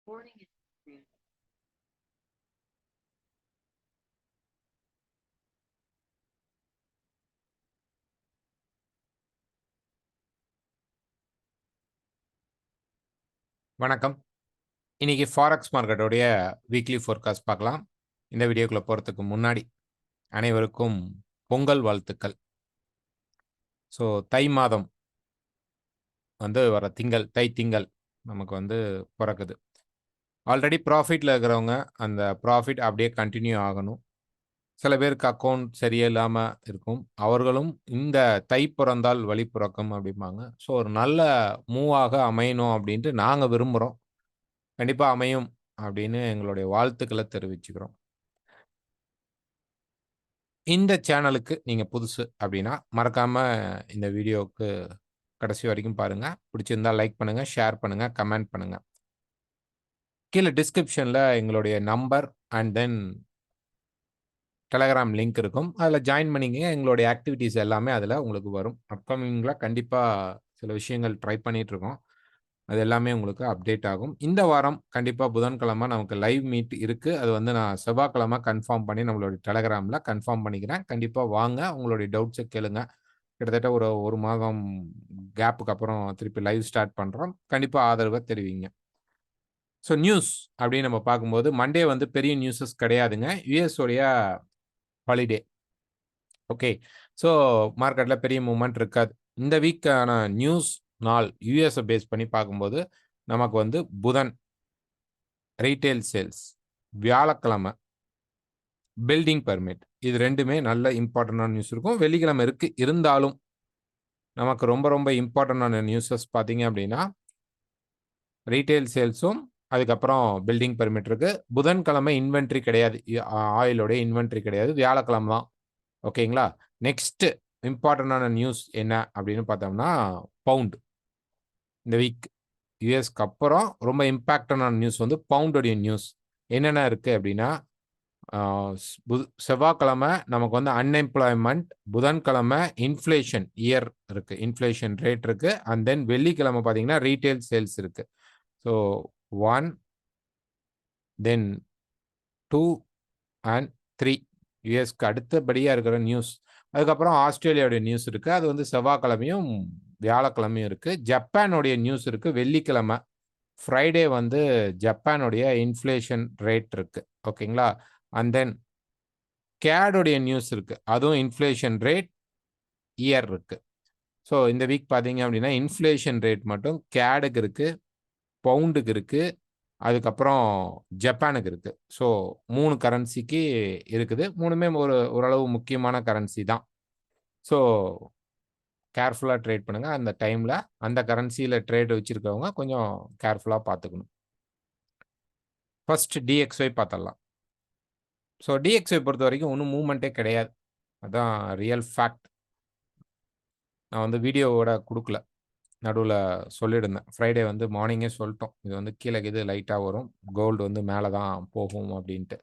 Morning and afternoon. வணக்கம். இன்னைக்கு forex மார்க்கெட்டோடைய weekly forecast பார்க்கலாம். இந்த வீடியோக்குள்ள போறதுக்கு முன்னாடி அனைவருக்கும் பொங்கல் வாழ்த்துக்கள். ஸோ தை மாதம் வர திங்கள், தை திங்கள் நமக்கு பொறக்குது. ஆல்ரெடி ப்ராஃபிட்ல இருக்கிறவங்க அந்த ப்ராஃபிட் அப்படியே கன்டின்யூ ஆகணும். சில பேருக்கு அக்கவுண்ட் சரியில்லாம இருக்கும். அவர்களும் இந்த தை பிறந்தால் வழி பிறக்கும் அப்படிம்பாங்க. ஸோ ஒரு நல்ல மூவாக அமையணும் அப்படின்ட்டு நாங்க விரும்புறோம். கண்டிப்பா அமையும் அப்படின்னு எங்களுடைய வாழ்த்துக்கள தெரிவிச்சுக்கிறோம். இந்த சேனலுக்கு நீங்க புதுசு அப்படின்னா, மறக்காம இந்த வீடியோவுக்கு கடைசி வரைக்கும் பாருங்க. பிடிச்சிருந்தா லைக் பண்ணுங்க, ஷேர் பண்ணுங்க, கமெண்ட் பண்ணுங்க. கீழ டிஸ்கிரிப்ஷன்ல எங்களுடைய number and then Telegram link இருக்கும். அதில ஜாயின் பண்ணிக்கங்க. எங்களுடைய ஆக்டிவிட்டீஸ் எல்லாமே அதில உங்களுக்கு வரும். அப்கமிங்ல கண்டிப்பா சில விஷயங்கள் ட்ரை பண்ணிட்டு இருக்கோம். அது எல்லாமே உங்களுக்கு அப்டேட் ஆகும். இந்த வாரம் கண்டிப்பா புதன்கிழமை நமக்கு லைவ் மீட் இருக்கு. அது நான் செவ்வாய்க்கிழமை கன்ஃபார்ம் பண்ணி நம்மளுடைய டெலகிராம்ல கன்ஃபார்ம் பண்ணிக்கிறேன். கண்டிப்பா வாங்க. உங்களுடைய டவுட்ஸ கேளுங்க. கிட்டத்தட்ட ஒரு 1 மாதம் கேப்புக்கு அப்புறம் திருப்பி லைவ் ஸ்டார்ட் பண்றோம். கண்டிப்பா ஆதரவ தெரிவிங்க. ஸோ நியூஸ் அப்படின்னு நம்ம பார்க்கும்போது, மண்டே பெரிய நியூஸஸ் கிடையாதுங்க. யுஎஸ் உடைய ஹாலிடே. ஓகே. ஸோ மார்க்கெட்ல பெரிய மூவ்மெண்ட் இருக்காது. இந்த வீக்கான நியூஸ் நாள் யுஎஸ்ஸ பேஸ் பண்ணி பார்க்கும்போது, நமக்கு புதன், ரீட்டெயில் சேல்ஸ், வியாழக்கிழமை, பில்டிங் பெர்மிட். இது 2மே நல்ல இம்பார்ட்டன்டான நியூஸ் இருக்கும். வெள்ளிக்கிழமை இருக்கு. இருந்தாலும் நமக்கு ரொம்ப ரொம்ப இம்பார்ட்டன்டான நியூஸஸ் பார்த்தீங்க அப்படின்னா, ரீட்டெயில் சேல்ஸும், அதுக்கப்புறம் பில்டிங் பெர்மிட் இருக்கு. புதன்கிழமை இன்வென்டரி கிடையாது. ஆயிலோட இன்வென்டரி கிடையாது. வியாழக்கிழமை தான். ஓகேங்களா? நெக்ஸ்ட் இம்பார்ட்டன்டான நியூஸ் என்ன அப்படின்னு பார்த்தோம்னா, பவுண்ட். இந்த வீக் யுஎஸ்க்கு அப்புறம் ரொம்ப இம்பாக்டான நியூஸ் பவுண்டோடைய நியூஸ். என்னென்ன இருக்கு அப்படின்னா, ஆ செவ்வாய்க்கிழமை நமக்கு அன்எம்ப்ளாய்மென்ட், புதன்கிழமை இன்ஃப்ளேஷன் இயர் இருக்கு. இன்ஃப்ளேஷன் ரேட் இருக்கு. அண்ட் தென் வெள்ளிக்கிழமை பார்த்தீங்கன்னா, ரீட்டெயில் சேல்ஸ் இருக்கு. ஸோ 1 தென் 2 அண்ட் 3 யுஎஸ்க்கு அடுத்தபடியா இருக்கிற நியூஸ். அதுக்கப்புறம் ஆஸ்திரேலியாவுடைய நியூஸ் இருக்கு. அது செவ்வாய்க்கிழமையும், வியாழக்கிழமையும் இருக்கு. ஜப்பானுடைய நியூஸ் இருக்கு. வெள்ளிக்கிழமை. ஃப்ரைடே ஜப்பானுடைய இன்ஃப்ளேஷன் ரேட் இருக்கு. ஓகேங்களா? அண்ட் தென் கேடுடைய நியூஸ் இருக்கு. அதுவும் இன்ஃப்ளேஷன் ரேட், இயர் இருக்கு. ஸோ இந்த வீக் பார்த்தீங்க அப்படின்னா, இன்ஃப்ளேஷன் ரேட் மட்டும் கேடுக்கு இருக்கு, பவுண்டுக்கு இருக்கு, அதுக்கப்புறம் ஜப்பானுக்கு இருக்கு. ஸோ 3 கரன்சிக்கு இருக்குது. 3மே ஓரளவு முக்கியமான கரன்சி தான். ஸோ கேர்ஃபுல்லா ட்ரேட் பண்ணுங்க. அந்த டைம்ல அந்த கரன்சியில ட்ரேட் வச்சிருக்கவங்க கொஞ்சம் கேர்ஃபுல்லா பார்த்துக்கணும். ஃபர்ஸ்ட் DXY பார்த்துடலாம். ஸோ DXY பொறுத்தவரைக்கும் ஒண்ணும் மூவ்மெண்ட்டே கிடையாது. அதான் ரியல் ஃபேக்ட். நான் வீடியோவோட குடுக்கல. நடுவுல சொல்லியிருந்தேன். ஃப்ரைடே மார்னிங்கே சொல்ட்டோம். இது கீழ கீது லைட்டா வரும். கோல்டு மேல தான் போகும் அப்டின்ட்டு.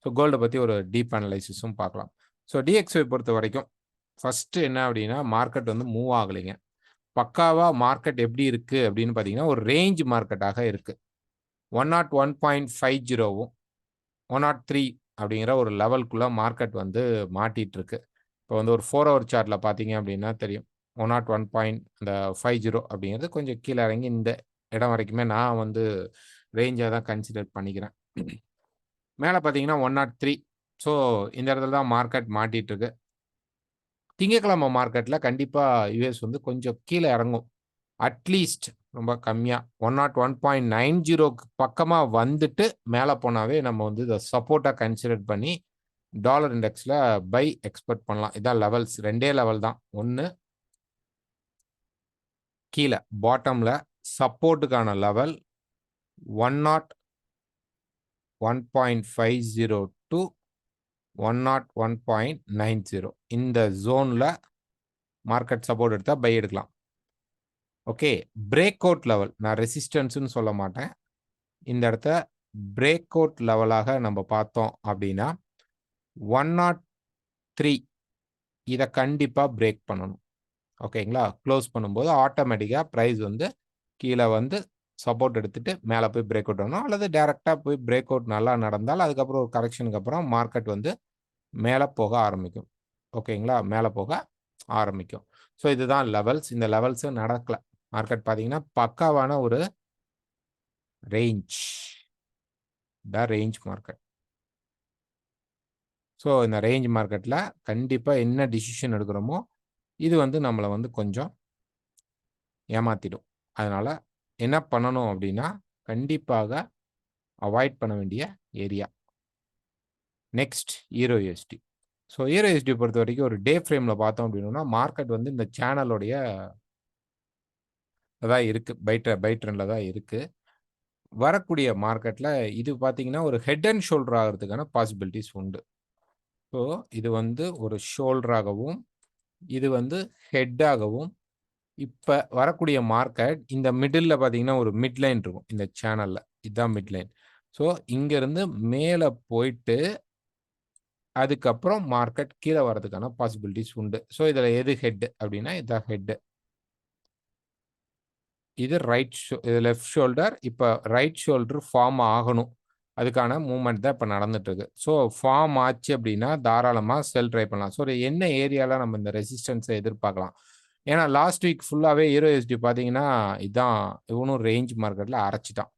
ஸோ கோல்ட பத்தி ஒரு டீப் அனலைசிஸும் பார்க்கலாம். ஸோ DXY பொறுத்தவரைக்கும் ஃபர்ஸ்ட் என்ன அப்டின்னா, மார்க்கெட் மூவ் ஆகலைங்க. பக்காவா மார்க்கெட் எப்டி இருக்கு அப்டின்னு பார்த்தீங்கன்னா, ஒரு ரேஞ்ச் மார்க்கெட்டாக இருக்கு. 101.50வும் 103 அப்படிங்கிற ஒரு லெவலுக்குள்ள மார்க்கெட் மாட்டிட்டு இருக்கு. இப்போ ஒரு 4 ஹவர் சார்ட்ல பார்த்தீங்க அப்படின்னா தெரியும். 101.50 அப்படிங்கிறது கொஞ்சம் கீழ இறங்கி இந்த இடம் வரைக்குமே நான் ரேஞ்சா தான் கன்சிடர் பண்ணிக்கிறேன். மேல பார்த்தீங்கன்னா 103. ஸோ இந்த இடத்துல தான் மார்க்கெட் மாட்டிட்டு இருக்கு. திங்கட்கிழமை மார்க்கெட்ல கண்டிப்பா யுஎஸ் கொஞ்சம் கீழ இறங்கும். அட்லீஸ்ட் ரொம்ப கம்மியா 101.90க்கு பக்கமா வந்துட்டு மேல போனாவே நம்ம இத சப்போர்ட்டா கன்சிடர் பண்ணி டாலர் இண்டெக்ஸ்ல பை எக்ஸ்பெக்ட் பண்ணலாம். இதான் லெவல்ஸ் 2டே லெவல் தான். 1 கீழ பாட்டம்ல சப்போர்ட்டுக்கான லெவல் 101.50 டூ 101.90 இந்த ஜோன்ல மார்க்கெட் சப்போர்ட் எடுத்தா பை எடுக்கலாம். ஓகே. பிரேக் அவுட் லெவல் நான் ரெசிஸ்டன்ஸ்ன்னு சொல்ல மாட்டேன். இந்த இடத்த பிரேக் அவுட் லெவலாக நம்ம பார்த்தோம் அப்படின்னா 103 இத கண்டிப்பா பிரேக் பண்ணணும். ஓகேங்களா? குளோஸ் பண்ணும்போது ஆட்டோமேட்டிக்கா பிரைஸ் கீழ சப்போர்ட் எடுத்துட்டு மேலே போய் பிரேக் அவுட் ஆகணும், அல்லது டைரெக்டாக போய் பிரேக் அவுட் நல்லா நடந்தால் அதுக்கப்புறம் ஒரு கரெக்ஷனுக்கு அப்புறம் மார்க்கெட் வந்து மேலே போக ஆரம்பிக்கும். ஓகேங்களா? மேலே போக ஆரம்பிக்கும். ஸோ இதுதான் லெவல்ஸ். இந்த லெவல்ஸ் நடக்கல. மார்க்கெட் பார்த்தீங்கன்னா பக்காவான ஒரு ரேஞ்ச். Range market. ஸோ இந்த ரேஞ்ச் மார்க்கெட்டில் கண்டிப்பாக என்ன டிசிஷன் எடுக்கிறோமோ இது வந்து நம்மளை வந்து கொஞ்சம் ஏமாத்திடும். அதனால் என்ன பண்ணணும் அப்படின்னா கண்டிப்பாக அவாய்ட் பண்ண வேண்டிய ஏரியா. நெக்ஸ்ட் ஈரோ யூஎஸ்டி. ஸோ ஈரோ யூஎஸ்டி பொறுத்த வரைக்கும் ஒரு டே ஃப்ரேமில் பார்த்தோம் அப்படின்னா மார்க்கெட் வந்து இந்த சேனலோடைய தான் இருக்குது, பை ட்ரெண்டில் தான் இருக்குது. வரக்கூடிய மார்க்கெட்டில் இது பார்த்தீங்கன்னா ஒரு ஹெட் அண்ட் ஷோல்டர் ஆகிறதுக்கான பாசிபிலிட்டிஸ் உண்டு. ஸோ இது வந்து ஒரு ஷோல்டராகவும் இது வந்து ஹெட்டாகவும் இப்போ வரக்கூடிய மார்க்கெட் இந்த மிடில் பார்த்தீங்கன்னா ஒரு மிட் லைன் இருக்கும் இந்த சேனலில். இதுதான் மிட் லைன். ஸோ இங்கேருந்து மேலே போயிட்டு அதுக்கப்புறம் மார்க்கெட் கீழே வரதுக்கான பாசிபிலிட்டிஸ் உண்டு. ஸோ இதில் எது ஹெட் அப்படின்னா இதுதான் ஹெட். இது இது லெஃப்ட் ஷோல்டர். இப்போ ரைட் ஷோல்டர் ஃபார்ம் ஆகணும். அதுக்கான மூவ்மெண்ட் தான் இப்போ நடந்துட்டு இருக்கு. ஸோ ஃபார்ம் ஆச்சு அப்படின்னா தாராளமாக செல் ட்ரை பண்ணலாம். ஸோ என்ன ஏரியாவில் நம்ம இந்த ரெசிஸ்டன்ஸை எதிர்பார்க்கலாம்? ஏன்னா லாஸ்ட் வீக் ஃபுல்லாகவே ஈரோ யூஎஸ்டி பார்த்தீங்கன்னா இதான் இவனும் ரேஞ்ச் மார்க்கெட்டில் அரைச்சிட்டான்.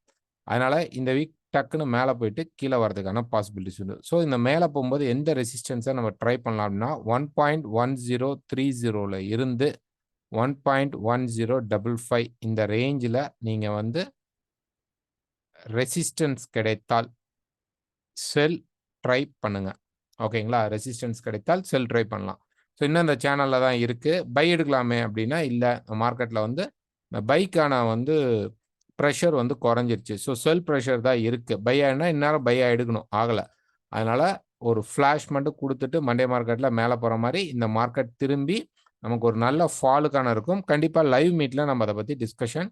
அதனால இந்த வீக் டக்குன்னு மேலே போயிட்டு கீழே வரதுக்கான பாசிபிலிட்டிஸ் உண்டு. ஸோ இந்த மேலே போகும்போது எந்த ரெசிஸ்டன்ஸை நம்ம ட்ரை பண்ணலாம் அப்படின்னா 1.1030 இருந்து 1.1055 இந்த ரேஞ்சில் நீங்கள் வந்து ரெசிஸ்டன்ஸ் கிடைத்தால் செல் ட்ரை பண்ணுங்க. ஓகேங்களா? ரெசிஸ்டன்ஸ் கிடைத்தால் செல் ட்ரை பண்ணலாம். ஸோ இன்னும் இந்த சேனலில் தான் இருக்குது, பை எடுக்கலாமே அப்படின்னா இல்லை, மார்க்கெட்டில் வந்து இந்த பைக்கான வந்து ப்ரெஷர் வந்து குறைஞ்சிருச்சு. ஸோ செல் ப்ரெஷர் தான் இருக்குது. பை ஆகினா இந்நேரம் பை எடுக்கணும், ஆகலை. அதனால் ஒரு ஃப்ளாஷ் மட்டும் கொடுத்துட்டு மண்டே மார்க்கெட்டில் மேலே போகிற மாதிரி இந்த மார்க்கெட் திரும்பி நமக்கு ஒரு நல்ல ஃபாலுக்கான இருக்கும். கண்டிப்பாக லைவ் மீட்டில் நம்ம அதை பற்றி டிஸ்கஷன்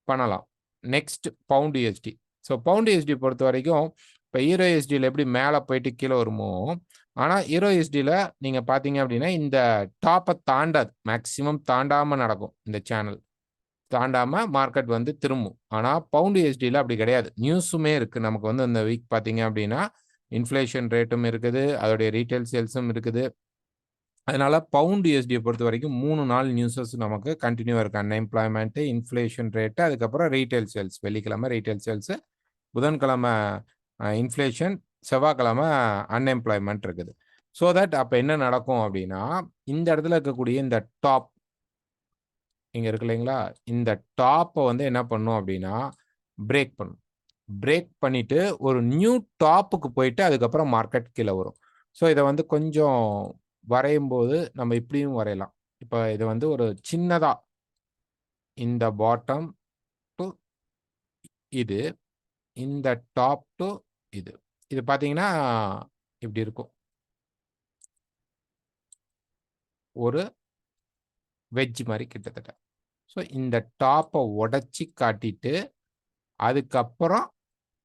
பண்ணலாம். Next pound USD. So pound USD பொறுத்த வரைக்கும் இப்போ ஈரோ யூஎஸ்டியில் எப்படி மேலே போயிட்டு கீழே வருமோ, ஆனால் ஈரோ யூஎஸ்டியில் நீங்கள் பார்த்தீங்க அப்படின்னா இந்த டாப்பை தாண்டாது, மேக்ஸிமம் தாண்டாமல் நடக்கும். இந்த சேனல் தாண்டாமல் மார்க்கெட் வந்து திரும்பும். ஆனால் பவுண்ட் யூஎஸ்டியில் அப்படி கிடையாது. நியூஸுமே இருக்குது நமக்கு வந்து இந்த வீக் பார்த்தீங்க அப்படின்னா இன்ஃப்ளேஷன் ரேட்டும் இருக்குது, அதோடைய ரீட்டைல் சேல்ஸும் இருக்குது. அதனால பவுண்ட் யூஎஸ்டியை பொறுத்த வரைக்கும் 3 நாள் நியூஸஸ் நமக்கு கண்டினியூவாக இருக்குது. அன்எம்ப்ளாய்மெண்ட்டு, இன்ஃப்ளேஷன் ரேட்டு, அதுக்கப்புறம் ரீட்டைல் சேல்ஸ். வெள்ளிக்கிழமை ரீட்டைல் சேல்ஸு, புதன்கிழமை இன்ஃப்ளேஷன், செவ்வாய்க்கிழமை அன்எம்ப்ளாய்மெண்ட் இருக்குது. ஸோ தட் அப்போ என்ன நடக்கும் அப்படின்னா இந்த இடத்துல இருக்கக்கூடிய இந்த டாப் இங்கே இருக்கு இல்லைங்களா, இந்த டாப்பை வந்து என்ன பண்ணும் அப்படின்னா பிரேக் பண்ணும். பிரேக் பண்ணிட்டு ஒரு நியூ டாப்புக்கு போயிட்டு அதுக்கப்புறம் மார்க்கெட் கீழே வரும். ஸோ இதை வந்து கொஞ்சம் வரையும் போது நம்ம இப்படியும் வரையலாம். இப்போ இது வந்து ஒரு சின்னதா இந்த பாட்டம் டு இது, இந்த டாப் டு இது, இது பார்த்தீங்கன்னா இப்படி இருக்கும், ஒரு வெஜ் மாதிரி கிட்டத்தட்ட. ஸோ இந்த டாப்பை உடைச்சி காட்டிட்டு அதுக்கப்புறம்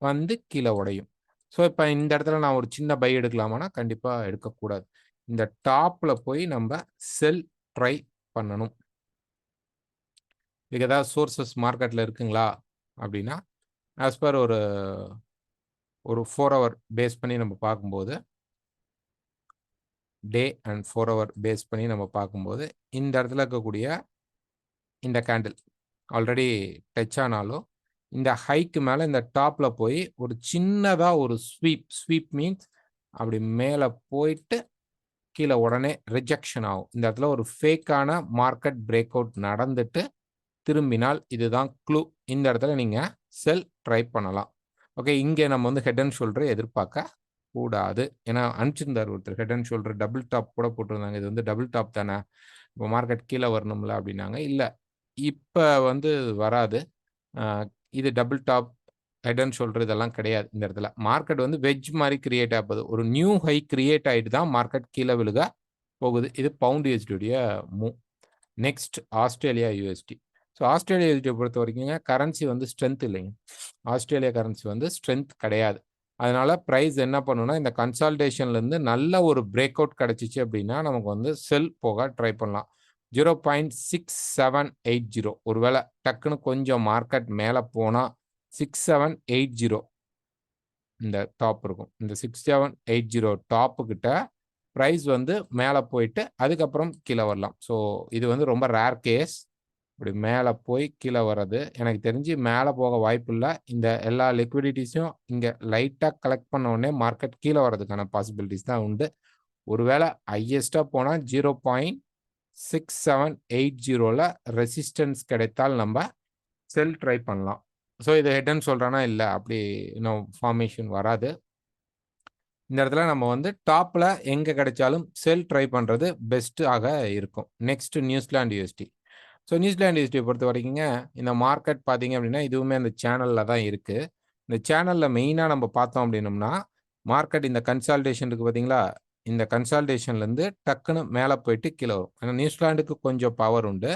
வந்து கீழே உடையும். ஸோ இப்போ இந்த இடத்துல நான் ஒரு சின்ன பை எடுக்கலாமான்னா கண்டிப்பாக எடுக்கக்கூடாது. இந்த டாப்பில் போய் நம்ம செல் ட்ரை பண்ணணும். இதுக்கு ஏதாவது சோர்சஸ் மார்க்கெட்டில் இருக்குங்களா அப்படின்னா ஆஸ் பர் ஒரு 4 ஹவர் பேஸ் பண்ணி நம்ம பார்க்கும்போது, டே அண்ட் 4 ஹவர் பேஸ் பண்ணி நம்ம பார்க்கும்போது இந்த இடத்துல இருக்கக்கூடிய இந்த கேண்டில் ஆல்ரெடி டச் ஆனாலும் இந்த ஹைக்கு மேலே இந்த டாப்பில் போய் ஒரு சின்னதாக ஒரு ஸ்வீப் மீன்ஸ் அப்படி மேலே போயிட்டு கீழே உடனே ரிஜெக்ஷன் ஆகும். இந்த இடத்துல ஒரு ஃபேக்கான மார்க்கெட் பிரேக் அவுட் நடந்துட்டு திரும்பினால் இதுதான் க்ளூ. இந்த இடத்துல நீங்கள் செல் ட்ரை பண்ணலாம். ஓகே, இங்கே நம்ம வந்து ஹெட் அண்ட் ஷோல்டரை எதிர்பார்க்க கூடாது. ஏன்னா அனுப்பிச்சிருந்தார் ஒருத்தர், head and shoulder double top கூட போட்டிருந்தாங்க. இது வந்து டபுள் டாப் தானே, இப்போ மார்க்கெட் கீழே வரணும்ல அப்படின்னாங்க. இல்லை, இப்போ வந்து வராது. இது double top, head and shoulder இதெல்லாம் கிடையாது. இந்த இடத்துல மார்க்கெட் வந்து வெஜ் மாதிரி கிரியேட் ஆகுது. ஒரு நியூ ஹை கிரியேட் ஆகிட்டு தான் மார்க்கெட் கீழே விழுக போகுது. இது பவுண்ட் யூஎஸ்டியுடைய move. Next Australia USD. So Australia யூஎஸ்டியை பொறுத்த வரைக்குங்க கரன்சி வந்து ஸ்ட்ரென்த் இல்லைங்க. ஆஸ்திரேலியா கரன்சி வந்து ஸ்ட்ரென்த் கிடையாது. அதனால ப்ரைஸ் என்ன பண்ணுன்னா இந்த கன்சால்டேஷன்லேருந்து நல்ல ஒரு பிரேக் அவுட் கிடச்சிச்சு அப்படின்னா நமக்கு வந்து செல் போக ட்ரை பண்ணலாம். 0.6780. ஒருவேளை டக்குன்னு கொஞ்சம் மார்க்கெட் மேல போனா 6780 இந்த டாப் இருக்கும். இந்த 6780 டாப் கிட்ட பிரைஸ் வந்து மேல போயிட்டு அதுக்கப்புறம் கீழ வரலாம். ஸோ இது வந்து ரொம்ப ரேர் கேஸ். இப்படி மேல போய் கீழ வர்றது. எனக்கு தெரிஞ்சு மேல போக வாய்ப்பில்ல. இந்த எல்லா லிக்விடிட்டீஸும் இங்க லைட்டா கலெக்ட் பண்ண உடனே மார்க்கெட் கீழ வர்றதுக்கான பாசிபிலிட்டீஸ் தான் உண்டு. ஒருவேளை ஹையஸ்ட்டா போனா 0.6780ல ரெசிஸ்டன்ஸ் கிடைத்தால் நம்ப செல் ட்ரை பண்ணலாம். ஸோ இத ஹெட்ன்னு சொல்றேனா? இல்ல. அப்படி இன்னும் ஃபார்மேஷன் வராது. இந்த இடத்துல நம்ம வந்து டாப்ல எங்க கிடைச்சாலும் செல் ட்ரை பண்றது பெஸ்ட் ஆக இருக்கும். Next New Zealand USD. So New Zealand யுஎஸ்டியை பொறுத்த வரைக்குங்க, இந்த மார்க்கெட் பார்த்தீங்க அப்படின்னா, இதுவுமே அந்த சேனல்ல தான் இருக்கு. இந்த சேனல்ல மெயினா நம்ம பார்த்தோம் அப்படின்னம்னா, மார்க்கெட் இந்த கன்சால்டேஷன் இருக்கு பார்த்தீங்களா? இந்த கன்சால்டேஷன்லேருந்து டக்குன்னு மேல போயிட்டு கீழ வரும். ஏன்னா நியூசிலாந்துக்கு கொஞ்சம் பவர் உண்டு.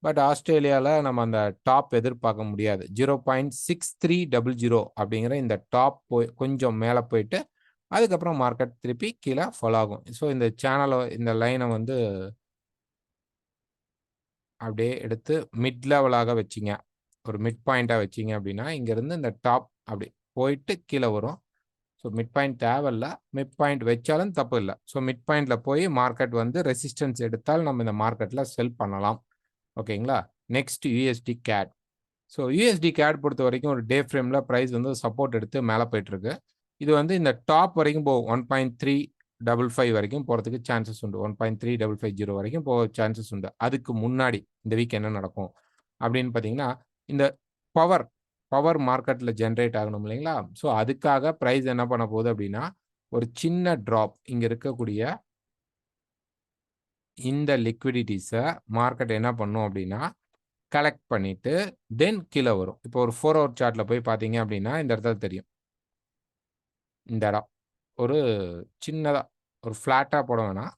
பட் ஆஸ்திரேலியால நம்ம அந்த டாப் எதிர்பார்க்க முடியாது. 0.6300 அப்படிங்கிற இந்த டாப் போய் கொஞ்சம் மேல போயிட்டு, அதுக்கப்புறம் மார்க்கெட் திருப்பி கீழ ஃபால் ஆகும். ஸோ இந்த சேனல இந்த லைன வந்து அப்படியே எடுத்து மிட் லெவலாக வச்சீங்க. ஒரு மிட் பாயிண்ட்டா வச்சீங்க அப்படின்னா, இங்கருந்து இந்த டாப் அப்படி போயிட்டு கீழ வரும். ஸோ மிட் பாயிண்ட் தேவையில்ல. மிட் பாயிண்ட் வச்சாலும் தப்பு இல்ல. ஸோ மிட் பாயிண்ட்ல போய் மார்க்கெட் வந்து ரெசிஸ்டன்ஸ் எடுத்தால் நம்ம இந்த மார்க்கெட்ல செல் பண்ணலாம். ஓகேங்களா? Next USD CAD. So USD CAD பொறுத்தவரைக்கும் ஒரு டே ஃப்ரேம்ல பிரைஸ் வந்து சப்போர்ட் எடுத்து மேல போயிட்டுருக்கு. இது வந்து இந்த டாப் வரைக்கும் போகும். 1.355 வரைக்கும் போறதுக்கு சான்சஸ் உண்டு. 1.3550 வரைக்கும் போக சான்சஸ் உண்டு. அதுக்கு முன்னாடி இந்த வீக் என்ன நடக்கும்? அப்படின்னு பார்த்தீங்கன்னா, இந்த பவர் பவர் மார்க்கெட்ல ஜெனரேட் ஆகணும் இல்லைங்களா? ஸோ அதுக்காக பிரைஸ் என்ன பண்ண போகுது அப்படின்னா, ஒரு சின்ன டிராப் இங்க இருக்கக்கூடிய இந்த லிக்விடிட்டீஸ மார்க்கெட் என்ன பண்ணும் அப்படின்னா, கலெக்ட் பண்ணிட்டு தென் கீழ வரும். இப்போ ஒரு 4 ஹவர் சார்ட்ல போய் பார்த்தீங்க அப்படின்னா, இந்த இடத்துல தெரியும். இந்த இடம். ஒரு சின்னதா ஒரு ஃப்ளாட்டா போட வேணாம்.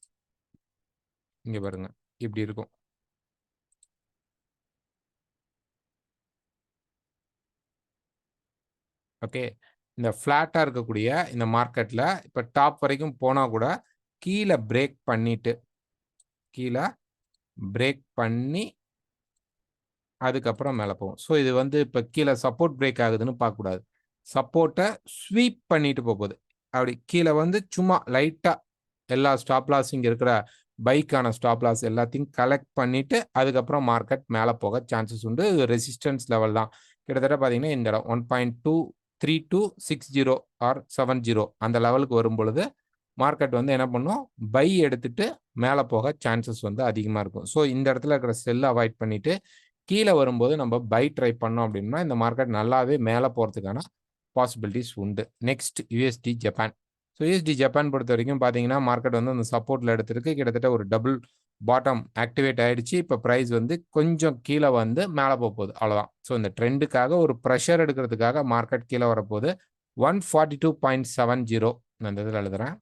இங்க பாருங்க. இப்படி இருக்கும். ஓகே. இந்த ஃப்ளாட்டா இருக்கக்கூடிய இந்த மார்க்கெட்ல இப்ப டாப் வரைக்கும் போனா கூட கீழ பிரேக் பண்ணிட்டு, கீழ பிரேக் பண்ணி அதுக்கப்புறம் மேல போகும். ஸோ இது வந்து இப்ப கீழ சப்போர்ட் பிரேக் ஆகுதுன்னு பார்க்கக்கூடாது. சப்போர்ட்ட ஸ்வீப் பண்ணிட்டு போகுது. அப்படி கீழ வந்து சும்மா லைட்டா எல்லா ஸ்டாப் லாஸ் இங்க இருக்கிற பைக்கான ஸ்டாப் லாஸ் எல்லாத்தையும் கலெக்ட் பண்ணிட்டு, அதுக்கப்புறம் மார்க்கெட் மேல போக சான்சஸ் உண்டு. ரெசிஸ்டன்ஸ் லெவல் தான். கிட்டத்தட்ட பார்த்தீங்கன்னா, இந்த இடம் 1.23260 ஆர் 70 அந்த லெவலுக்கு வரும்பொழுது, மார்க்கெட் வந்து என்ன பண்ணும்? பை எடுத்துட்டு மேல போக சான்சஸ் வந்து அதிகமா இருக்கும். ஸோ இந்த இடத்துல இருக்கிற செல்ல அவாய்ட் பண்ணிட்டு, கீழ வரும்போது நம்ம பை ட்ரை பண்ணோம் அப்படின்னா, இந்த மார்க்கெட் நல்லாவே மேல போறதுக்கான பாசிபிலிட்டீஸ் உண்டு. Next UST Japan. So UST Japan பொறுத்தவரைக்கும் பார்த்தீங்கன்னா, மார்க்கெட் வந்து அந்த சப்போர்ட்ல எடுத்திருக்கு. கிட்டத்தட்ட ஒரு டபுள் பாட்டம் ஆக்டிவேட் ஆயிடுச்சு. இப்ப பிரைஸ் வந்து கொஞ்சம் கீழ வந்து மேல போப்போது. அவ்வளோதான். ஸோ இந்த ட்ரெண்டுக்காக ஒரு பிரஷர் எடுக்கிறதுக்காக மார்க்கெட் கீழ வரப்போது. 142.70 நான் இந்த இதில எழுதுறேன்.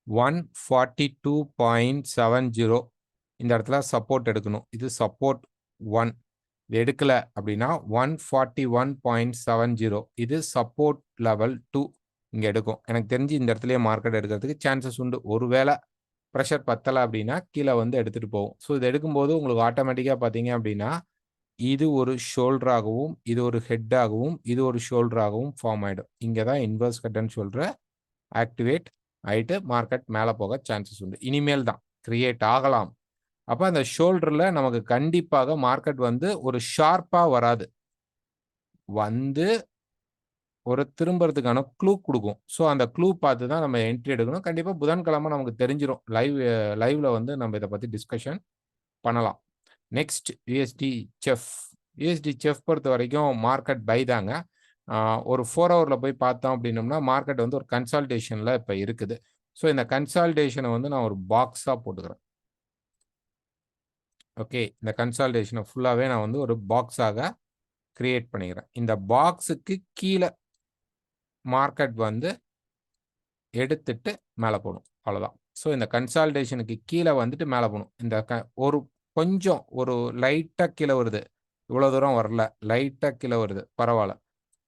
142.70 இந்த இடத்துல சப்போர்ட் எடுக்கணும். இது சப்போர்ட் 1. இது எடுக்கல அப்படின்னா 141.70 இது சப்போர்ட் லெவல் 2 இங்க எடுக்கும். எனக்கு தெரிஞ்சு இந்த இடத்துலயே மார்க்கெட் எடுக்கிறதுக்கு சான்சஸ் உண்டு. ஒருவேளை பிரஷர் பத்தல அப்படின்னா, கீழ வந்து எடுத்துட்டு போகும். ஸோ இத எடுக்கும்போது உங்களுக்கு ஆட்டோமேட்டிக்கா பார்த்தீங்க அப்படின்னா, இது ஒரு ஷோல்டர் ஆகவும், இது ஒரு ஹெட் ஆகவும், இது ஒரு ஷோல்டர் ஆகவும் ஃபார்ம் ஆயிடும். இங்க தான் இன்வெர்ஸ் கட்ன்னு சொல்ற ஆக்டிவேட் ஆயிட்டு மார்க்கெட் மேல போக சான்சஸ் உண்டு. இனிமேல் தான் கிரியேட் ஆகலாம். அப்ப அந்த ஷோல்டர்ல நமக்கு கண்டிப்பாக மார்க்கெட் வந்து ஒரு ஷார்ப்பா வராது. வந்து ஒரு திரும்புறதுக்கான க்ளூ குடுக்கும். ஸோ அந்த க்ளூ பார்த்து தான் நம்ம என்ட்ரி எடுக்கணும். கண்டிப்பா புதன்கிழமை நமக்கு தெரிஞ்சிரும். லைவ்ல வந்து நம்ம இத பத்தி டிஸ்கஷன் பண்ணலாம். Next UST chef. UST chef பொறுத்தவரைக்கும் மார்க்கெட் பை தாங்க. ஒரு 4 ஹவர்ல போய் பார்த்தோம் அப்படின்னம்னா, மார்க்கெட் வந்து ஒரு கன்சால்டேஷன்ல இப்ப இருக்குது. ஸோ இந்த கன்சால்டேஷன வந்து நான் ஒரு பாக்ஸா போட்டுக்கிறேன். ஓகே. இந்த கன்சால்டேஷன ஃபுல்லாவே நான் வந்து ஒரு பாக்ஸாக கிரியேட் பண்ணிக்கிறேன். இந்த பாக்ஸுக்கு கீழ மார்க்கெட் வந்து எடுத்துட்டு மேல போணும். அவ்வளோதான். ஸோ இந்த கன்சால்டேஷனுக்கு கீழ வந்துட்டு மேல போணும். இந்த ஒரு கொஞ்சம் ஒரு லைட்டா கீழ வருது. இவ்வளோ தூரம் வரல. லைட்டா கீழ வருது. பரவால்ல.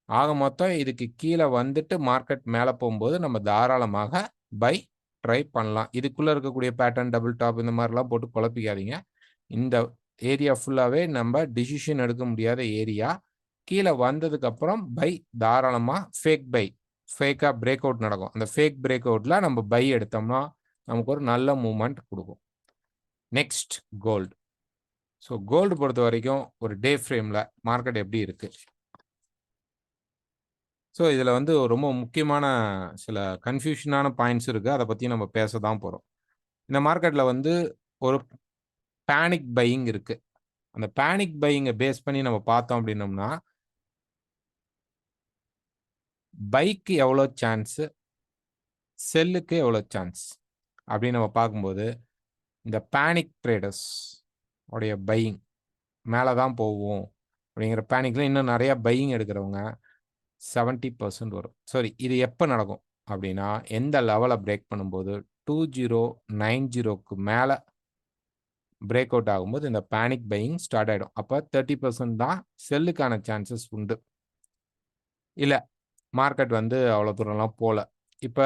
ஆக மொத்தம் இதுக்கு கீழ வந்துட்டு மார்க்கெட் மேல போம்போது நம்ம தாராளமாக பை ட்ரை பண்ணலாம். இதுக்குள்ள இருக்கக்கூடிய பேட்டர்ன், டபுள் டாப் இந்த மாரிலாம் போட்டு குழப்பிக்காதீங்க. இந்த ஏரியா ஃபுல்லாவே நம்ம டிசிஷன் எடுக்க முடியாத ஏரியா. கீழ வந்ததுக்கப்புறம் பை தாராளமா ஃபேக் பை. ஃபேக்கா பிரேக் அவுட் நடக்கும். அந்த ஃபேக் பிரேக் அவுட்ல நம்ம பை எடுத்தோம்னா, நமக்கு ஒரு நல்ல மூவ்மெண்ட் குடுக்கும். Next gold. ஸோ கோல்டு பொறுத்தவரைக்கும் ஒரு டே ஃப்ரேம்ல மார்க்கெட் எப்படி இருக்கு? ஸோ இதுல வந்து ரொம்ப முக்கியமான சில கன்ஃப்யூஷனான பாயிண்ட்ஸ் இருக்கு. அத பத்தி நம்ம பேச தான் போறோம். இந்த மார்க்கெட்ல வந்து ஒரு பேனிக் பையிங் இருக்கு. அந்த பேனிக் பையிங்க பேஸ் பண்ணி நம்ம பார்த்தோம் அப்படின்னோம்னா, பைக்கு எவ்வளோ சான்ஸு, செல்லுக்கு எவ்வளோ சான்ஸ் அப்படின்னு நம்ம பார்க்கும்போது, இந்த பேனிக் ட்ரேடர்ஸ் உடைய பையிங் மேல தான் போகும் அப்படிங்கிற பேனிக்ல இன்னும் நெறைய பையிங் எடுக்கிறவங்க 70% வரும். சாரி, இது எப்ப நடக்கும் அப்படின்னா, எந்த லெவல பிரேக் பண்ணும்போது 2090க்கு மேல பிரேக் அவுட் ஆகும்போது இந்த பேனிக் பையிங் ஸ்டார்ட் ஆயிடும். அப்ப 30% தான் செல்லுக்கான சான்ஸஸ் உண்டு. இல்ல மார்க்கெட் வந்து அவ்வளோ தூரம்லாம் போல. இப்ப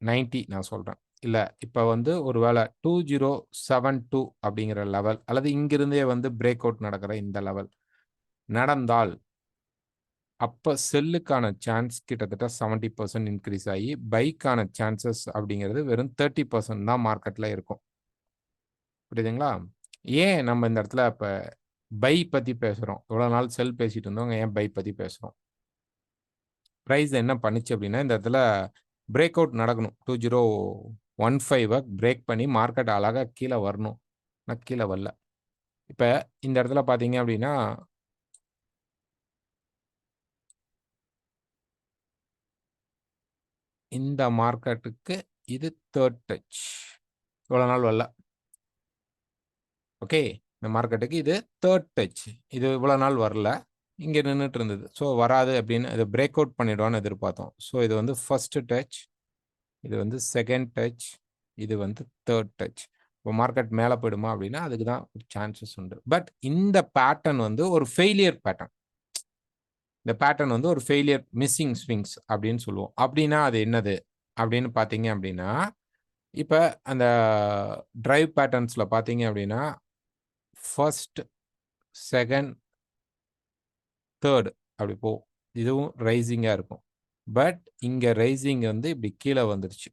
90 நான் சொல்றேன். இல்ல இப்ப வந்து ஒரு வேள 2072 அப்படிங்கிற லெவல் அல்லது இங்கிருந்தே வந்து பிரேக் அவுட் நடக்கிற இந்த லெவல் நடந்தால், அப்ப செல்லுக்கான சான்ஸ் கிட்டத்தட்ட 70% இன்கிரீஸ் ஆயி, பைக்கான சான்ஸஸ் அப்படிங்கிறது வெறும் 30% தான் மார்க்கெட்ல இருக்கும். புரியுதுங்களா? ஏன் நம்ம இந்த இடத்துல இப்ப பை பத்தி பேசுறோம்? இவ்வளவு நாள் செல் பேசிட்டு இருந்தவங்க ஏன் பை பத்தி பேசுறோம்? பிரைஸ் என்ன பண்ணுச்சு அப்படின்னா, இந்த இடத்துல பிரேக் அவுட் நடக்கணும். 2015 பிரேக் பண்ணி மார்க்கெட் அழகா கீழ வரணும். ஆனா கீழ வரல. இப்ப இந்த இடத்துல பார்த்தீங்க அப்படின்னா, இந்த மார்க்கெட்டுக்கு இது 3 டச். இவ்வளவு நாள் வரல. ஓகே. இந்த மார்க்கெட்டுக்கு இது 3 டச். இது இவ்வளவு நாள் வரல. இங்க நின்னுட்டு இருந்தது. ஸோ வராது அப்படின்னு இது பிரேக் அவுட் பண்ணிடுவான்னு எதிர்பார்த்தோம். ஸோ இது வந்து ஃபர்ஸ்ட் டச். இது வந்து செகண்ட் டச். இது வந்து 3 டச். இப்போ மார்க்கெட் மேல போயிடுமா அப்படின்னா, அதுக்கு தான் சான்சஸ் உண்டு. பட் இந்த பேட்டர்ன் வந்து ஒரு ஃபெயிலியர் பேட்டர்ன். இந்த பேட்டர்ன் வந்து ஒரு ஃபெயிலியர் மிஸ்ஸிங் ஸ்விங்ஸ் அப்படின்னு சொல்லுவோம். அப்படின்னா அது என்னது? அப்படின்னு பார்த்தீங்க அப்படின்னா, இப்ப அந்த டிரைவ் பேட்டர்ன்ஸ்ல பார்த்தீங்க அப்படின்னா, ஃபர்ஸ்ட், செகண்ட், 3 அப்படி போகும். இதுவும் ரைசிங்கா இருக்கும். பட் இங்க ரைசிங் வந்து இப்படி கீழ வந்துருச்சு.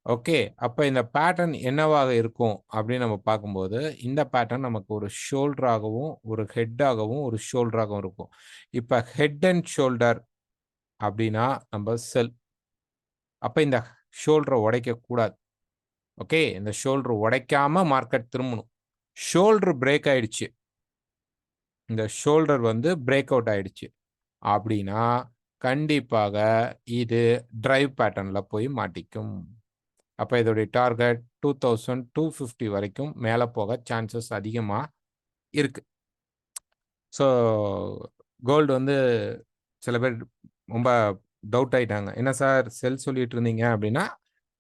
ஓகே. அப்ப இந்த பேட்டர்ன் என்னவாக இருக்கும் அப்படின்னு நம்ம பார்க்கும்போது, இந்த பேட்டர்ன் நமக்கு ஒரு ஷோல்டராகவும், ஒரு ஹெட்டாகவும், ஒரு ஷோல்டராகவும் இருக்கும். இப்ப ஹெட் அண்ட் ஷோல்டர் அப்படின்னா நம்ம செல். அப்ப இந்த ஷோல்டர உடைக்கக்கூடாது. ஓகே. இந்த ஷோல்டர் உடைக்காம மார்க்கெட் திரும்பணும். ஷோல்டர் பிரேக் ஆயிடுச்சு. இந்த ஷோல்டர் வந்து பிரேக் அவுட் ஆயிடுச்சு. அப்படின்னா, கண்டிப்பாக இது டிரைவ் பேட்டர்ன்ல போய் மாட்டிக்கும். அப்ப இதோடைய டார்கெட் 2250 வரைக்கும் மேல போக சான்சஸ் அதிகமா இருக்கு. ஸோ கோல்டு வந்து சில பேர் ரொம்ப டவுட் ஆயிட்டாங்க. என்ன சார் செல் சொல்லிட்டு இருந்தீங்க அப்படின்னா,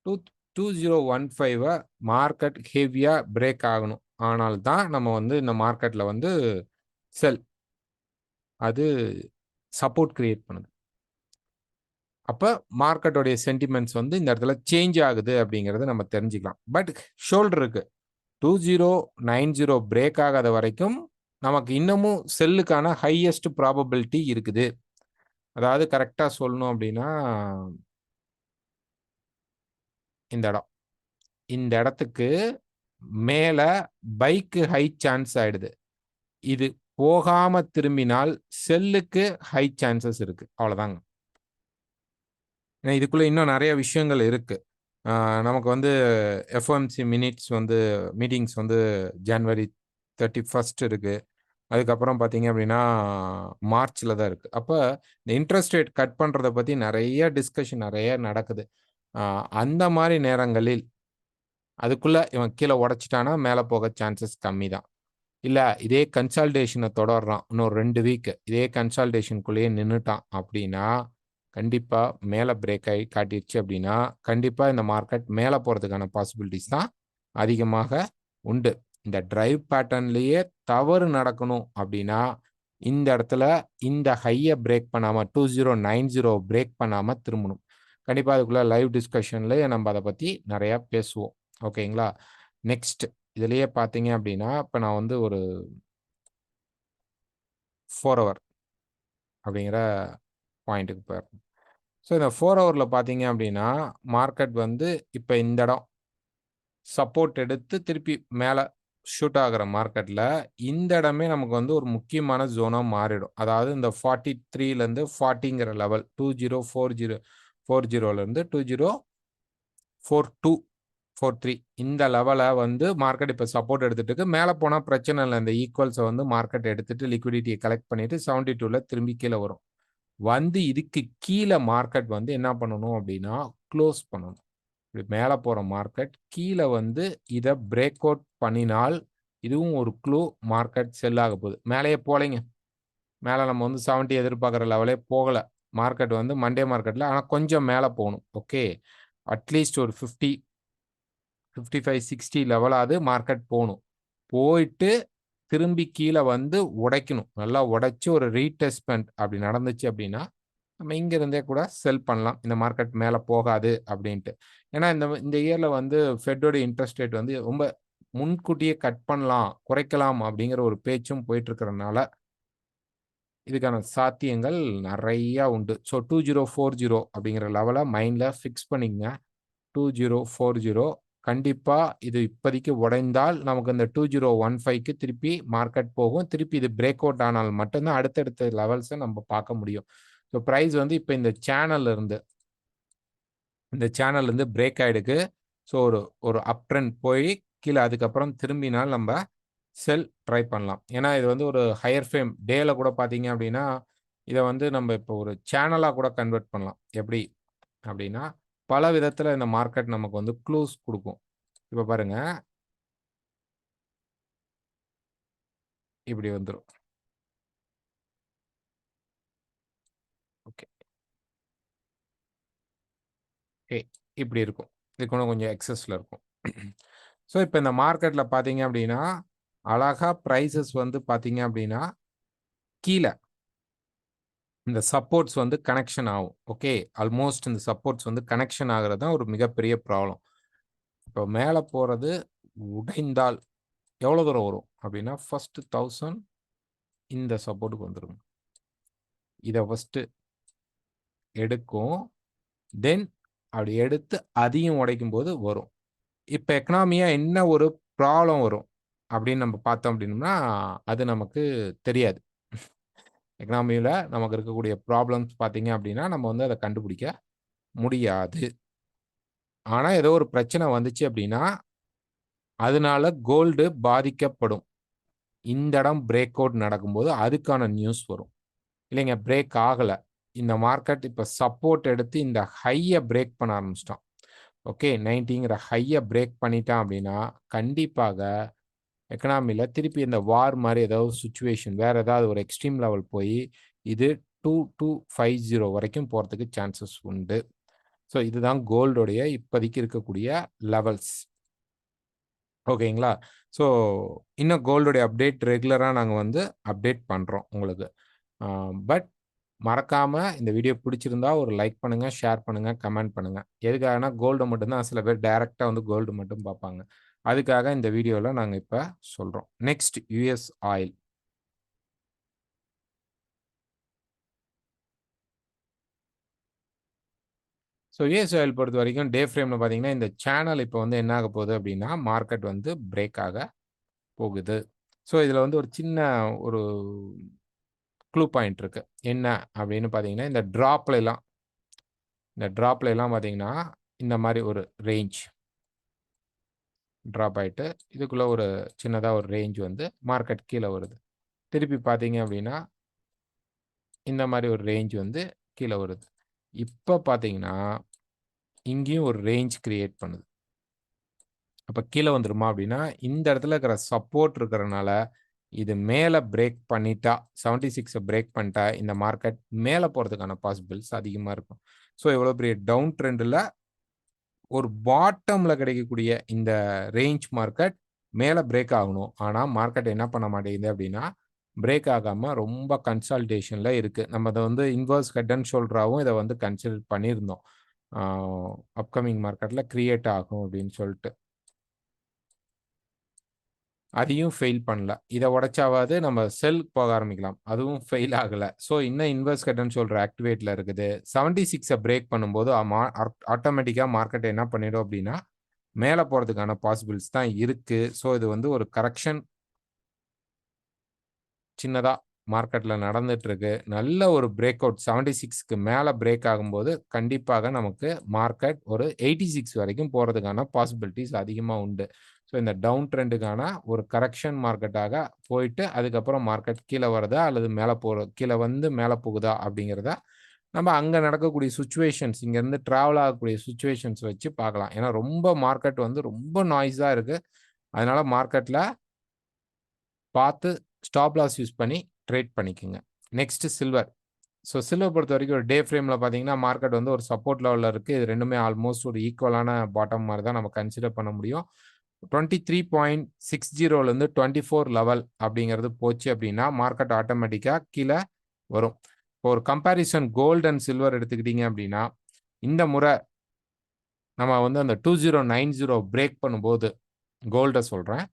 டூ 2015 மார்க்கெட் ஹெவியா பிரேக் ஆகணும். ஆனால் தான் நம்ம வந்து இந்த மார்க்கெட்ல வந்து செல் அது சப்போர்ட் கிரியேட் பண்ணுது. அப்ப மார்க்கெட்டோடைய சென்டிமென்ட்ஸ் வந்து இந்த இடத்துல சேஞ்ச் ஆகுது அப்படிங்கிறத நம்ம தெரிஞ்சுக்கலாம். பட் ஷோல்டர் இருக்கு. 2090 பிரேக் ஆகாத வரைக்கும் நமக்கு இன்னமும் செல்லுக்கான ஹையஸ்ட் ப்ராபபிலிட்டி இருக்குது. அதாவது கரெக்ட்டா சொல்லணும் அப்படின்னா, இந்த இடம். இந்த இடத்துக்கு மேல பைக்கு ஹை சான்ஸ் ஆயிடுது. இது போகாம திரும்பினால் செல்லுக்கு ஹை சான்ஸஸ் இருக்கு. அவ்வளோதாங்க. ஏன்னா இதுக்குள்ள இன்னும் நெறைய விஷயங்கள் இருக்கு. ஆ நமக்கு வந்து எஃப்ஓஎம்சி மினிட்ஸ் வந்து மீட்டிங்ஸ் வந்து ஜனவரி 31 இருக்கு. அதுக்கப்புறம் பார்த்தீங்க அப்படின்னா, மார்ச்ல தான் இருக்கு. அப்ப இந்த இன்ட்ரஸ்ட் ரேட் கட் பண்றத பத்தி நெறைய டிஸ்கஷன் நெறைய நடக்குது. ஆ அந்த மாரி நேரங்களில் அதுக்குள்ள இவன் கீழ உடைச்சுட்டான்னா, மேல போக சான்சஸ் கம்மி தான். இல்ல இதே கன்சால்டேஷன தொடர்றான். இன்னும் 2 வீக் இதே கன்சால்டேஷன்க்குள்ளேயே நின்னுட்டான் அப்படின்னா, கண்டிப்பா மேல பிரேக் ஆயி காட்டிருச்சு அப்படின்னா, கண்டிப்பா இந்த மார்க்கெட் மேல போறதுக்கான பாசிபிலிட்டீஸ் தான் அதிகமாக உண்டு. இந்த டிரைவ் பேட்டர்ன்லேயே தவறு நடக்கணும் அப்படின்னா, இந்த இடத்துல இந்த ஹைய பிரேக் பண்ணாம 2090 பிரேக் பண்ணாம திரும்பணும். கண்டிப்பா அதுக்குள்ள லைவ் டிஸ்கஷன்ல நம்ம அத பத்தி நெறைய பேசுவோம். ஓகேங்களா? நெக்ஸ்ட் இதுலயே பார்த்தீங்க அப்படின்னா, இப்ப நான் வந்து ஒரு 4 ஹவர் அப்படிங்கிற பாயிண்ட்டுக்கு போயிறேன். ஸோ இந்த 4 ஹவர்ல பார்த்தீங்க அப்படின்னா, மார்க்கெட் வந்து இப்ப இந்த இடம் சப்போர்ட் எடுத்து திருப்பி மேல ஷூட் ஆகுற மார்க்கெட்ல, இந்த இடமே நமக்கு வந்து ஒரு முக்கியமான ஜோனா மாறிடும். அதாவது இந்த 43லேருந்து 40ங்கிற லெவல் 2040 2042, 43 இந்த லெவல வந்து மார்க்கெட் இப்ப சப்போர்ட் எடுத்துட்டு இருக்கு. மேல போனா பிரச்சனை இல்ல. இந்த ஈக்குவல்ஸ வந்து மார்க்கெட் எடுத்துட்டு லிக்விடிட்டிய கலெக்ட் பண்ணிட்டு 72ல திரும்பி கீழ வரும். வந்து இதுக்கு கீழ மார்க்கெட் வந்து என்ன பண்ணணும் அப்டின்னா, குளோஸ் பண்ணணும். இப்படி மேல போற மார்க்கெட் கீழ வந்து இத பிரேக் அவுட் பண்ணினால், இதுவும் ஒரு க்ளூ மார்க்கெட் செல் ஆக போகுது. மேலயே போலைங்க. மேல நம்ம வந்து 70 எதிர்பார்க்குற லெவலே போகல. மார்க்கெட் வந்து மண்டே மார்க்கெட்ல ஆனா கொஞ்சம் மேல போணும். ஓகே. அட்லீஸ்ட் ஒரு 50, 55, 60 லெவலாவது மார்க்கெட் போணும். போயிட்டு திரும்பி கீழ வந்து உடைக்கணும். நல்லா உடைச்சு ஒரு ரீடெஸ்ட்மென்ட் அப்படி நடந்துச்சு அப்படின்னா, நம்ம இங்க இருந்தே கூட செல் பண்ணலாம். இந்த மார்க்கெட் மேல போகாது அப்படின்ட்டு. ஏன்னா இந்த இந்த இயர்ல வந்து ஃபெட்டோட இன்ட்ரெஸ்ட் ரேட் வந்து ரொம்ப முன்கூட்டியே கட் பண்ணலாம், குறைக்கலாம் அப்படிங்கிற ஒரு பேச்சும் போயிட்டு இருக்கிறனால, இதுக்கான சாத்தியங்கள் நெறையா உண்டு. ஸோ 2040 அப்படிங்கிற லெவல மைண்ட்ல ஃபிக்ஸ் பண்ணிக்கங்க. 2040 கண்டிப்பா இது இப்போதைக்கு உடைந்தால், நமக்கு இந்த 2015க்கு திருப்பி மார்க்கெட் போகும். திருப்பி இது பிரேக் அவுட் ஆனால் மட்டும் தான் அடுத்தடுத்த லெவல்ஸ நம்ம பார்க்க முடியும். ஸோ பிரைஸ் வந்து இப்ப இந்த சேனல்ல இருந்து பிரேக் ஆயிருக்கு. ஸோ ஒரு ஒரு அப் ட்ரெண்ட் போய் கீழ அதுக்கப்புறம் திரும்பினால் நம்ப செல் ட்ரை பண்ணலாம். ஏன்னா இது வந்து ஒரு ஹையர் ஃபேம் டேல கூட பார்த்தீங்க அப்படின்னா, இத வந்து நம்ம இப்போ ஒரு சேனலா கூட கன்வெர்ட் பண்ணலாம். எப்படி அப்படின்னா, பல விதத்தில இந்த மார்க்கெட் நமக்கு வந்து க்ளூஸ் குடுக்கும். இப்ப பாருங்க, இப்படி வந்துரும். ஓகே. ஓகே. இப்படி இருக்கும். இதுக்கு இன்னும் கொஞ்சம் எக்ஸஸ்ல இருக்கும். ஸோ இப்ப இந்த மார்க்கெட்ல பார்த்தீங்க அப்படின்னா, அழகா பிரைஸஸ் வந்து பார்த்தீங்க அப்படின்னா, கீழ இந்த சப்போர்ட்ஸ் வந்து கனெக்ஷன் ஆகும். ஓகே. ஆல்மோஸ்ட் இந்த சப்போர்ட்ஸ் வந்து கனெக்ஷன் ஆகுறது தான் ஒரு மிகப்பெரிய ப்ராப்ளம். இப்போ மேல போறது உடைந்தால் எவ்வளோ தூரம் வரும்? அப்படின்னா, ஃபர்ஸ்ட் 1000 இந்த சப்போர்ட்க்கு வந்துருங்க. இத ஃபர்ஸ்ட்டு எடுக்கும். தென் அப்படி எடுத்து அதையும் உடைக்கும்போது வரும். இப்ப எக்கனாமியா என்ன ஒரு ப்ராப்ளம் வரும்? அப்படின்னு நம்ம பார்த்தோம் அப்படின்னம்னா, அது நமக்கு தெரியாது. எக்கனாமில நமக்கு இருக்கக்கூடிய ப்ராப்ளம்ஸ் பார்த்தீங்க அப்படின்னா, நம்ம வந்து அத கண்டுபிடிக்க முடியாது. ஆனா, ஏதோ ஒரு பிரச்சனை வந்துச்சு அப்படின்னா, அதனால கோல்டு பாதிக்கப்படும். இந்த இடம் பிரேக் அவுட் நடக்கும்போது அதுக்கான நியூஸ் வரும். இல்லைங்க பிரேக் ஆகல. இந்த மார்க்கெட் இப்ப சப்போர்ட் எடுத்து இந்த ஹைய பிரேக் பண்ண ஆரம்பிச்சுட்டான். ஓகே 90ங்கிற ஹைய பிரேக் பண்ணிட்டான் அப்படின்னா, கண்டிப்பாக எக்கனாமில திருப்பி இந்த வார் மாரி ஏதாவது சிச்சுவேஷன் வேற ஏதாவது ஒரு எக்ஸ்ட்ரீம் லெவல் போயி, இது 2250 வரைக்கும் போறதுக்கு சான்சஸ் உண்டு. ஸோ இதுதான் கோல்டுடைய இப்போதைக்கு இருக்கக்கூடிய லெவல்ஸ். ஓகேங்களா? ஸோ இன்னும் கோல்டுடைய அப்டேட் ரெகுலரா நாங்க வந்து அப்டேட் பண்றோம் உங்களுக்கு. ஆ பட் மறக்காம இந்த வீடியோ பிடிச்சிருந்தா ஒரு லைக் பண்ணுங்க, ஷேர் பண்ணுங்க, கமெண்ட் பண்ணுங்க. எதுக்காகன்னா கோல்ட மட்டும் தான் சில பேர் டைரக்ட்டா வந்து கோல்டு மட்டும் பார்ப்பாங்க. அதுக்காக இந்த வீடியோல நாங்க இப்ப சொல்றோம். Next US oil. So US oil பொறுத்தவரைக்கும் டே ஃப்ரேம்ல பார்த்தீங்கன்னா, இந்த சேனல் இப்ப வந்து என்ன ஆக போகுது அப்டின்னா, மார்க்கெட் வந்து பிரேக் ஆக போகுது. ஸோ இதுல வந்து ஒரு சின்ன ஒரு க்ளூ பாயிண்ட் இருக்கு. என்ன அப்டின்னு பார்த்தீங்கன்னா, இந்த டிராப்ல எல்லாம் பார்த்தீங்கன்னா, இந்த மாரி ஒரு ரேஞ்ச் டிராப் ஆயிட்டு, இதுக்குள்ள ஒரு சின்னதா ஒரு ரேஞ்ச் வந்து மார்க்கெட் கீழ வருது. திருப்பி பார்த்தீங்க அப்டின்னா, இந்த மாரி ஒரு ரேஞ்ச் வந்து கீழ வருது. இப்ப பார்த்தீங்கன்னா, இங்கேயும் ஒரு ரேஞ்ச் கிரியேட் பண்ணுது. அப்ப கீழ வந்துருமா அப்டின்னா, இந்த இடத்துல இருக்கிற சப்போர்ட் இருக்கிறனால, இது மேல பிரேக் பண்ணிட்டா 76 பிரேக் பண்ணிட்டா, இந்த மார்க்கெட் மேல போறதுக்கான பாசிபிள்ஸ் அதிகமா இருக்கும். ஸோ இவ்வளோ பெரிய டவுன் ட்ரெண்ட்ல ஒரு பாட்டம்ல கிடைக்கக்கூடிய இந்த ரேஞ்ச் மார்க்கெட் மேல பிரேக் ஆகணும். ஆனா, மார்க்கெட் என்ன பண்ண மாட்டேங்குது அப்டின்னா, பிரேக் ஆகாம ரொம்ப கன்சால்டேஷன்ல இருக்கு. நம்ம அத வந்து இன்வெர்ஸ் ஹெட் அண்ட் ஷோல்டராவும் இத வந்து கன்சிடர் பண்ணியிருந்தோம். அப்கமிங் மார்க்கெட்ல கிரியேட் ஆகும் அப்படின்னு சொல்லிட்டு. அதையும் ஃபெயில் பண்ணல. இத உடைச்சாவாது நம்ம செல் போக ஆரம்பிக்கலாம். அதுவும் ஃபெயில் ஆகல. ஸோ இன்னும் இன்வெர்ஸ் கட்ன்னு சொல்ற ஆக்டிவேட்ல இருக்குது. 76 பிரேக் பண்ணும்போது ஆட்டோமேட்டிக்கா மார்க்கெட் என்ன பண்ணிடும் அப்படின்னா, மேல போறதுக்கான பாசிபிள்ஸ் தான் இருக்கு. ஸோ இது வந்து ஒரு கரெக்ஷன் சின்னதா மார்க்கெட்ல நடந்துட்டு இருக்கு. நல்ல ஒரு பிரேக் அவுட் 76க்கு மேல பிரேக் ஆகும்போது, கண்டிப்பாக நமக்கு மார்க்கெட் ஒரு 86 வரைக்கும் போறதுக்கான பாசிபிலிட்டீஸ் அதிகமா உண்டு. ஸோ இந்த டவுன் ட்ரெண்டுக்கான ஒரு கரெக்ஷன் மார்க்கெட்டாக போயிட்டு, அதுக்கப்புறம் மார்க்கெட் கீழ வருதா அல்லது கீழ வந்து மேல போகுதா அப்படிங்கிறத, நம்ம அங்க நடக்கக்கூடிய சிச்சுவேஷன்ஸ் இங்கருந்து டிராவல் ஆகக்கூடிய சிச்சுவேஷன்ஸ் வச்சு பார்க்கலாம். ஏன்னா ரொம்ப மார்க்கெட் வந்து ரொம்ப நாய்ஸா இருக்கு. அதனால மார்க்கெட்ல பார்த்து ஸ்டாப் லாஸ் யூஸ் பண்ணி ட்ரேட் பண்ணிக்கங்க. Next silver. ஸோ சில்வர் பொறுத்தவரைக்கும் ஒரு டே ஃப்ரேம்ல பார்த்தீங்கன்னா, மார்க்கெட் வந்து ஒரு சப்போர்ட் லெவல்ல இருக்கு. இது 2மே ஆல்மோஸ்ட் ஒரு ஈக்குவலான பாட்டம் மாரி தான் நம்ம கன்சிடர் பண்ண முடியும். 23.60லேருந்து 24 லெவல் அப்படிங்கிறது போச்சு அப்படின்னா, மார்க்கெட் ஆட்டோமேட்டிக்கா கீழ வரும். இப்போ ஒரு கம்பேரிசன் கோல்ட் அண்ட் சில்வர் எடுத்துக்கிட்டீங்க அப்படின்னா, இந்த முறை நம்ம வந்து அந்த 2090 பிரேக் பண்ணும்போது, கோல்ட சொல்றேன்.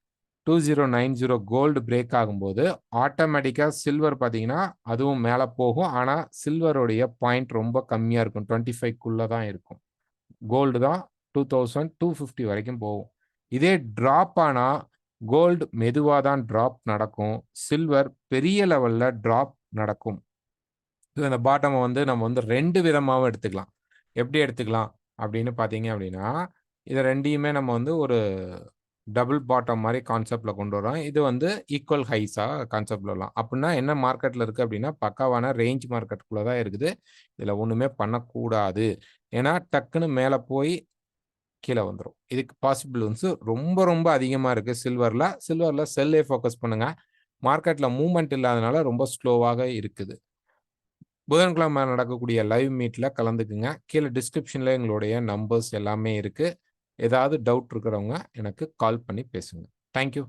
2090 கோல்டு பிரேக் ஆகும்போது, ஆட்டோமேட்டிக்கா சில்வர் பார்த்தீங்கன்னா, அதுவும் மேல போகும். ஆனா, சில்வருடைய பாயிண்ட் ரொம்ப கம்மியா இருக்கும். 25க்குள்ள தான் இருக்கும். கோல்டு தான் 2250 வரைக்கும் போகும். இதே டிராப் ஆனா, கோல்டு மெதுவா தான் டிராப் நடக்கும். சில்வர் பெரிய லெவல்ல டிராப் நடக்கும். இந்த பாட்டம வந்து நம்ம வந்து 2 விதமாவும் எடுத்துக்கலாம். எப்படி எடுத்துக்கலாம் அப்படின்னு பார்த்தீங்க அப்படின்னா, இத 2யுமே நம்ம வந்து ஒரு டபுள் பாட்டம் மாரி கான்செப்ட்ல கொண்டு வரோம். இது வந்து ஈக்குவல் ஹைஸா கான்செப்ட்ல வரலாம். அப்புட்ன்னா என்ன மார்க்கெட்ல இருக்கு அப்டின்னா, பக்காவான ரேஞ்ச் மார்க்கெட்குள்ள தான் இருக்குது. இதுல ஒண்ணுமே பண்ணக்கூடாது. ஏன்னா, டக்குன்னு மேல போய் கீழ வந்துரும். இதுக்கு பாசிபிள்ஸ் ரொம்ப ரொம்ப அதிகமா இருக்கு சில்வர்ல. சில்வர்ல செல்லே ஃபோக்கஸ் பண்ணுங்க. மார்க்கெட்ல மூவ்மென்ட் இல்லாதனால ரொம்ப ஸ்லோவாக இருக்குது. புதன்கிழமை நடக்கக்கூடிய லைவ் மீட்ல கலந்துக்குங்க. கீழ டிஸ்கிரிப்ஷன்ல எங்களுடைய நம்பர்ஸ் எல்லாமே இருக்கு. ஏதாவது டவுட் இருக்கிறவங்க எனக்கு கால் பண்ணி பேசுங்க. Thank you.